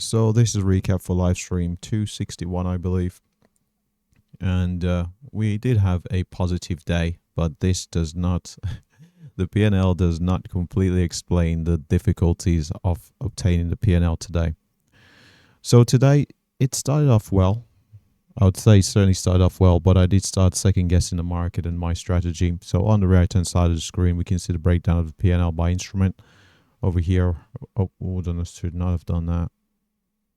So this is a recap for live stream 261, I believe. And we did have a positive day, but this does not, the PNL does not completely explain the difficulties of obtaining the PNL today. So today it started off well. I would say it certainly started off well, but I did start second guessing the market and my strategy. So on the right hand side of the screen, we can see the breakdown of the PNL by instrument. Over here, I should not have done that.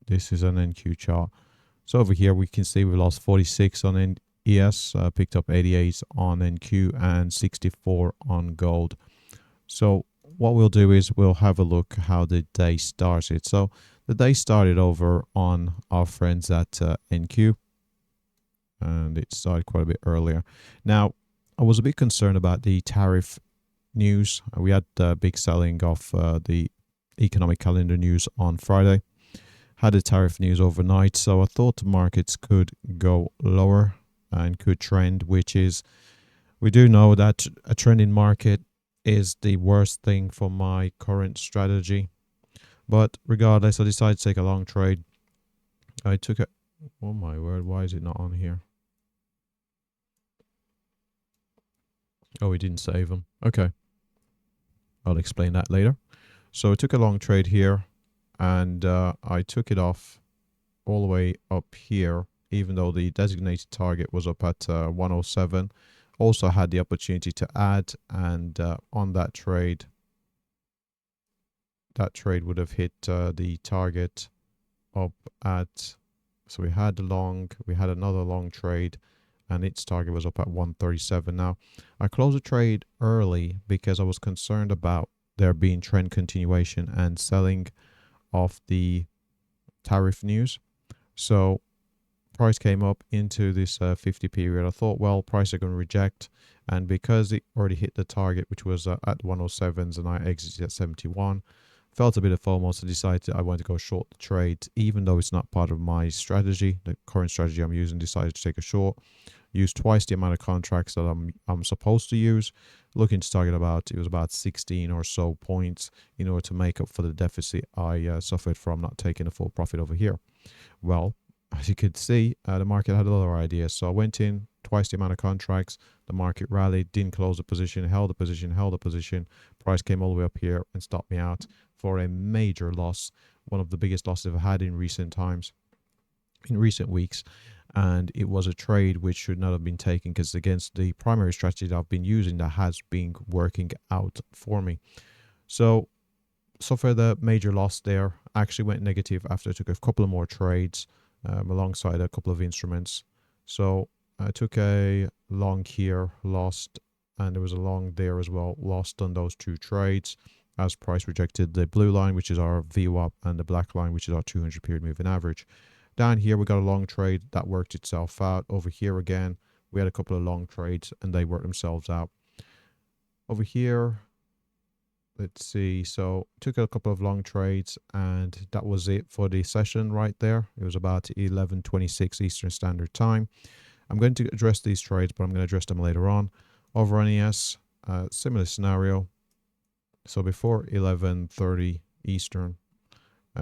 This is an NQ chart. So over here, we can see we lost 46 on ES, picked up 88 on NQ and 64 on gold. So what we'll do is we'll have a look how the day started. So the day started over on our friends at NQ, and it started quite a bit earlier. Now, I was a bit concerned about the tariff news. We had big selling of the economic calendar news on Friday. Had the tariff news overnight, so I thought the markets could go lower and could trend, which is, we do know that a trending market is the worst thing for my current strategy. But regardless, I decided to take a long trade. I took it. Oh my word, why is it not on here? Oh, we didn't save them. Okay. I'll explain that later. So I took a long trade here, and I took it off all the way up here, even though the designated target was up at 107. Also had the opportunity to add, and on that trade would have hit the target up at, so we had another long trade, and its target was up at 137. Now, I closed the trade early because I was concerned about there being trend continuation and selling of the tariff news. So price came up into this 50 period. I thought, well, price are going to reject, and because it already hit the target, which was at 107s, and I exited at 71, felt a bit of FOMO, so decided I want to go short the trade, even though it's not part of my strategy, the current strategy I'm using. Decided to take a short, use twice the amount of contracts that I'm supposed to use, looking to target about 16 or so points in order to make up for the deficit I suffered from not taking a full profit over here. Well, as you could see, the market had other ideas, so I went in twice the amount of contracts. The market rallied, didn't close the position, held the position. Price came all the way up here and stopped me out for a major loss, one of the biggest losses I've had in recent weeks. And it was a trade which should not have been taken, because against the primary strategy that I've been using, that has been working out for me. So suffered a major loss there. Actually went negative after I took a couple of more trades alongside a couple of instruments. So I took a long here, lost, and there was a long there as well, lost on those two trades as price rejected the blue line, which is our VWAP, and the black line, which is our 200 period moving average. Down here, we got a long trade that worked itself out. Over here again, we had a couple of long trades and they worked themselves out. Over here, let's see, so took a couple of long trades, and that was it for the session right there. It was about 11:26 Eastern Standard Time. I'm going to address these trades, but I'm going to address them later on. Over on ES, similar scenario. So before 11:30 Eastern,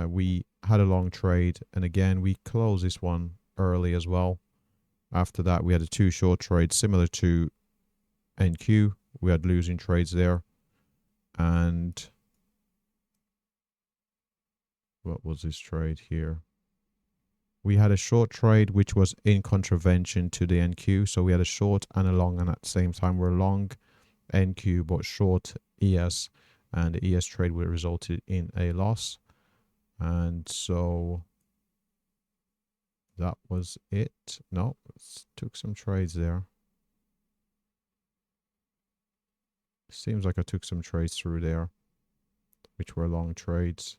we had a long trade, and again we closed this one early as well. After that, we had a two short trades similar to NQ. We had losing trades there. And what was this trade here? We had a short trade which was in contravention to the NQ. So we had a short and a long, and at the same time we're long NQ but short ES, and the ES trade would have resulted in a loss. And so that was it. No, took some trades there. Seems like I took some trades through there, which were long trades.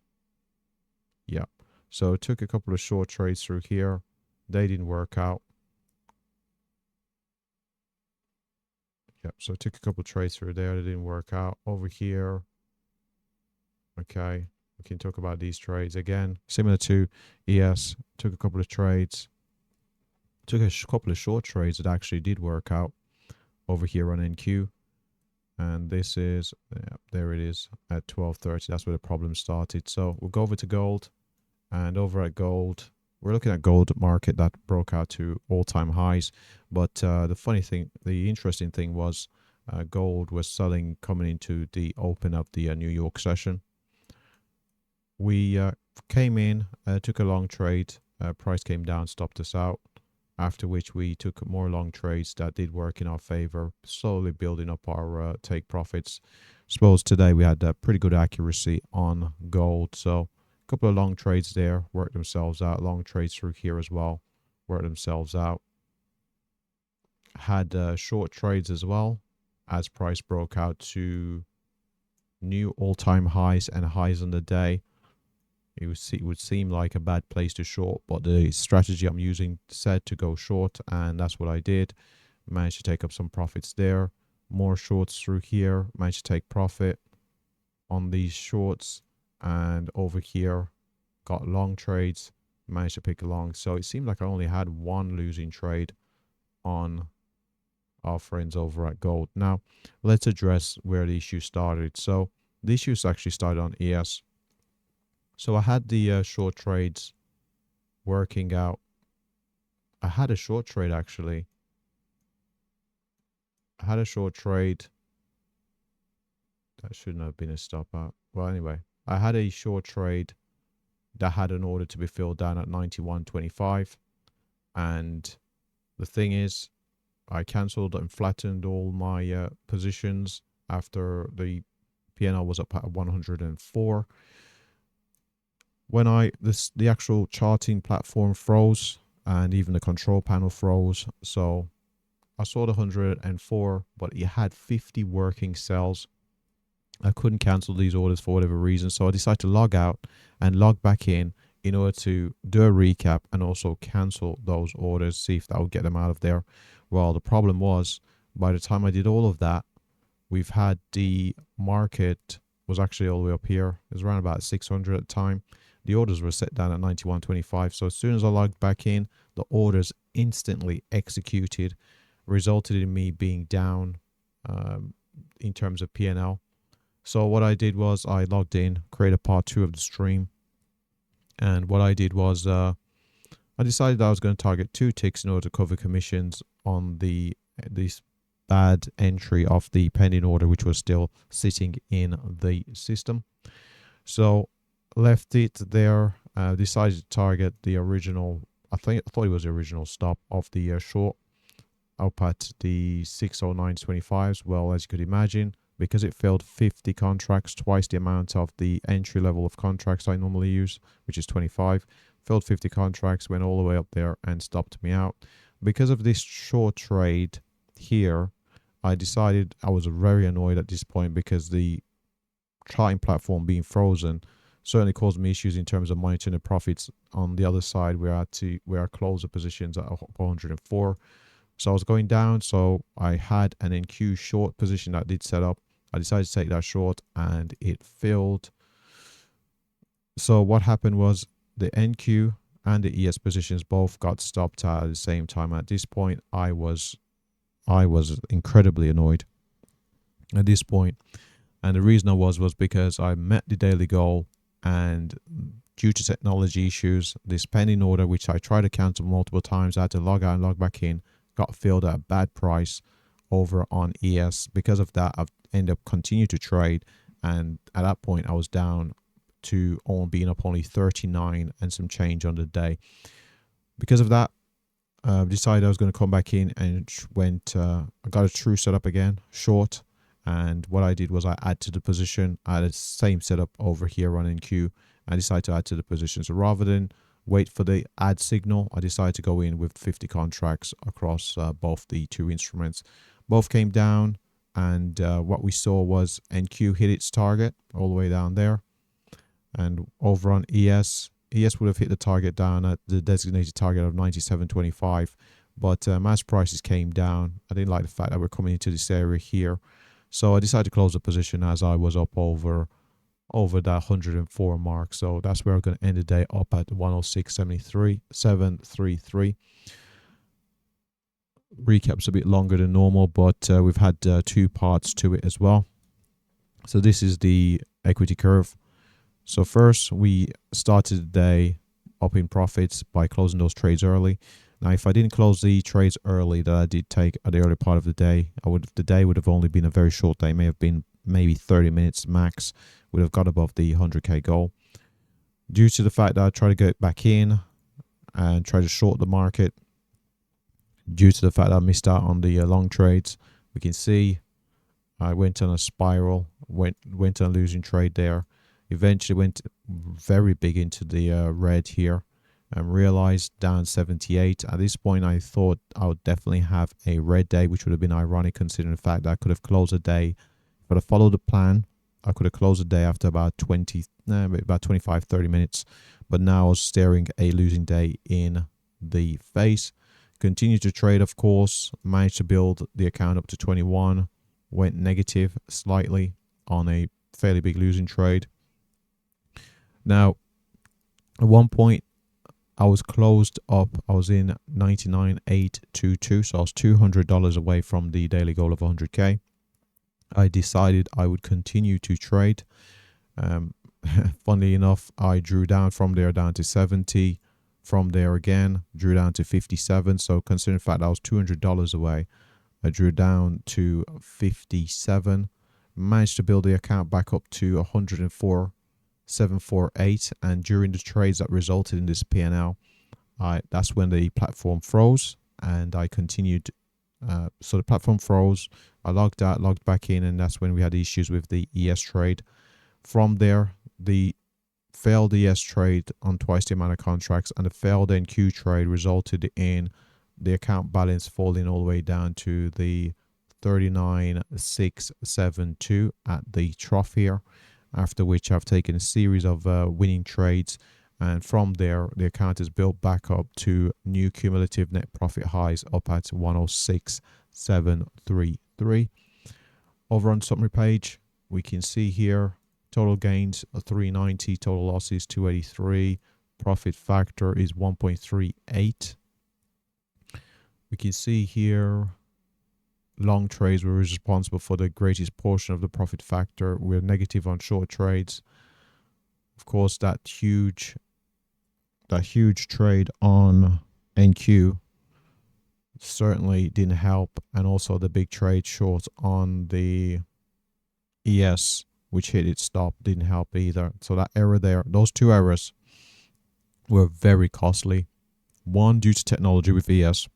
Yeah. So took a couple of short trades through here. They didn't work out. Yep. So took a couple of trades through there. They didn't work out. Over here. Okay. We can talk about these trades again. Similar to ES. Took a couple of trades. Took a couple of short trades that actually did work out over here on NQ. And this is, yeah, there it is at 12:30. That's where the problem started. So we'll go over to gold. And over at gold, we're looking at gold market that broke out to all-time highs. But the interesting thing was gold was selling coming into the open of the New York session. We came in, took a long trade, price came down, stopped us out. After which we took more long trades that did work in our favor, slowly building up our take profits. Suppose today we had pretty good accuracy on gold, so a couple of long trades there worked themselves out. Long trades through here as well worked themselves out. Had short trades as well as price broke out to new all-time highs and highs on the day. It would seem like a bad place to short, but the strategy I'm using said to go short, and that's what I did. Managed to take up some profits there. More shorts through here. Managed to take profit on these shorts, and over here got long trades. Managed to pick along. So it seemed like I only had one losing trade on our friends over at gold. Now let's address where the issue started. So the issues actually started on ES. So I had the short trades working out. I had a short trade actually. I had a short trade. That shouldn't have been a stop out. Well, anyway, I had a short trade that had an order to be filled down at 91.25. And the thing is, I cancelled and flattened all my positions after the PNL was up at 104. When the actual charting platform froze and even the control panel froze. So I saw the 104, but it had 50 working cells. I couldn't cancel these orders for whatever reason. So I decided to log out and log back in order to do a recap and also cancel those orders, see if that would get them out of there. Well, the problem was by the time I did all of that, we've had the market was actually all the way up here. It was around about 600 at the time. The orders were set down at 91.25. So as soon as I logged back in, the orders instantly executed, resulted in me being down in terms of P&L. So what I did was I logged in, created part 2 of the stream. And what I did was I decided I was going to target 2 ticks in order to cover commissions on this bad entry of the pending order, which was still sitting in the system. So left it there, decided to target the original, I thought it was the original stop of the short up at the 609.25s. Well, as you could imagine, because it failed 50 contracts, twice the amount of the entry level of contracts I normally use, which is 25, failed 50 contracts, went all the way up there and stopped me out. Because of this short trade here, I decided I was very annoyed at this point because the charting platform being frozen certainly caused me issues in terms of monitoring the profits. On the other side, where I closed the positions at 104. So I was going down, so I had an NQ short position that did set up. I decided to take that short and it filled. So what happened was the NQ and the ES positions both got stopped at the same time. At this point, I was incredibly annoyed at this point. And the reason I was because I met the daily goal, and due to technology issues, this pending order, which I tried to cancel multiple times, I had to log out and log back in, got filled at a bad price over on ES. Because of that, I've ended up continuing to trade, and at that point I was down to being up only 39 and some change on the day. Because of that, decided I was going to come back in and I got a true setup again, short. And what I did was I add to the position. I had the same setup over here on NQ. I decided to add to the position. So rather than wait for the add signal, I decided to go in with 50 contracts across both the 2 instruments. Both came down, and what we saw was NQ hit its target all the way down there. And over on ES would have hit the target down at the designated target of 97.25. But mass prices came down. I didn't like the fact that we're coming into this area here. So I decided to close the position as I was up over that 104 mark. So that's where I'm going to end the day, up at 106.733. Recap's a bit longer than normal, but we've had 2 parts to it as well. So this is the equity curve. So first we started the day up in profits by closing those trades early. Now, if I didn't close the trades early that I did take at the early part of the day, the day would have only been a very short day, may have been maybe 30 minutes max, would have got above the 100k goal. Due to the fact that I tried to get back in and try to short the market, due to the fact that I missed out on the long trades, we can see I went on a spiral, went on a losing trade there. Eventually went very big into the red here and realized down 78. At this point, I thought I would definitely have a red day, which would have been ironic considering the fact that I could have closed a day. If I followed the plan, I could have closed the day after about 25, 30 minutes. But now I was staring a losing day in the face. Continued to trade, of course. Managed to build the account up to 21. Went negative slightly on a fairly big losing trade. Now, at one point, I was closed up. I was in 99,822, so I was $200 away from the daily goal of 100k. I decided I would continue to trade. Funnily enough, I drew down from there down to 70. From there again, drew down to 57. So considering the fact I was $200 away, I drew down to 57. Managed to build the account back up to 104,748, and during the trades that resulted in this P&L, that's when the platform froze, and I continued. So the platform froze. I logged out, logged back in, and that's when we had issues with the ES trade. From there, the failed ES trade on twice the amount of contracts and the failed NQ trade resulted in the account balance falling all the way down to the 39,672 at the trough here, after which I've taken a series of winning trades, and from there the account is built back up to new cumulative net profit highs up at 106,733. Over on the summary page, we can see here total gains 390, total losses 283, profit factor is 1.38. We can see here long trades were responsible for the greatest portion of the profit factor. We're negative on short trades. Of course, that huge trade on NQ certainly didn't help, and also the big trade short on the ES, which hit its stop, didn't help either. So that error there, those two errors were very costly. One due to technology with ES,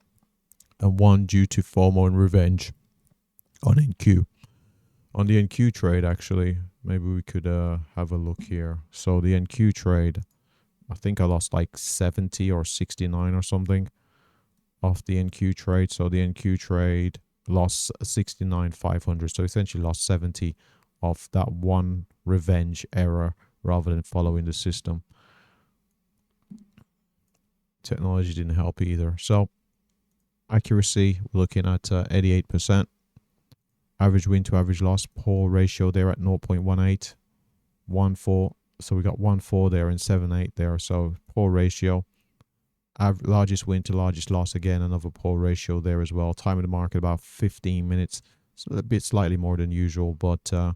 and one due to FOMO and revenge on NQ. On the NQ trade, actually, maybe we could have a look here. So the NQ trade, I think I lost like 70 or 69 or something off the NQ trade. So the NQ trade lost 69,500. So essentially lost 70 off that one revenge error rather than following the system. Technology didn't help either. So accuracy, we're looking at 88%. Average win to average loss, poor ratio there at 0.18. 1.4. So we got 1.4 there and 7.8 there. So poor ratio. Largest win to largest loss, again, another poor ratio there as well. Time of the market about 15 minutes. It's a bit slightly more than usual, but I'm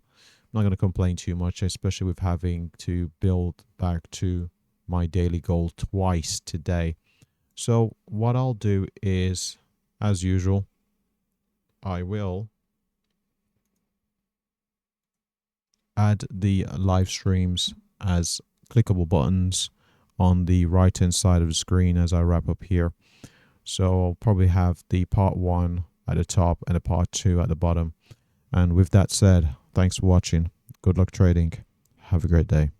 not going to complain too much, especially with having to build back to my daily goal twice today. So what I'll do is, as usual, I will add the live streams as clickable buttons on the right hand side of the screen as I wrap up here. So I'll probably have the part 1 at the top and the part 2 at the bottom. And with that said, thanks for watching. Good luck trading. Have a great day.